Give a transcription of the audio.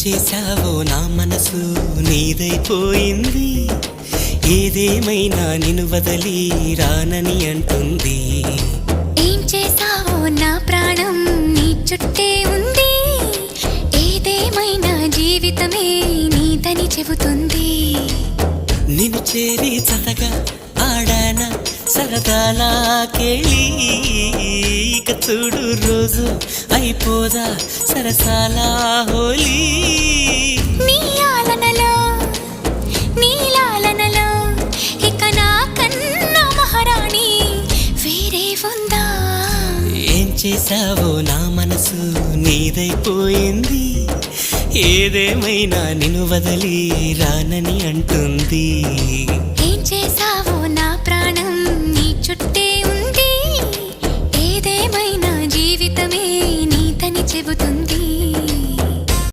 చేశావో నా మనసు నీదైపోయింది, ఏదేమైనా నిన్ను వదలి రానని అంటుంది. ఏం చేశావో నా ప్రాణం నీ చుట్టే ఉంది, ఏదేమైనా జీవితమే నీదని చెబుతుంది. నిన్ను చేరి చతగా ఆడాన సరదాలా కేళి, ఇక చూడు రోజు అయిపోదా సరసాల హోలీ. నీ ఆలనలో నీ లాలనలో ఇక నా కన్నా మహారాణి వేరే ఉందా? ఏం చేశావో నా మనసు నీదైపోయింది, ఏదేమైనా నిన్ను వదలి రానని అంటుంది. ఏం చేశావో నా ప్రాణం నీ చుట్టే ఉంది, ఏదేమైనా జీవితమే నీదని చెబుతుంది.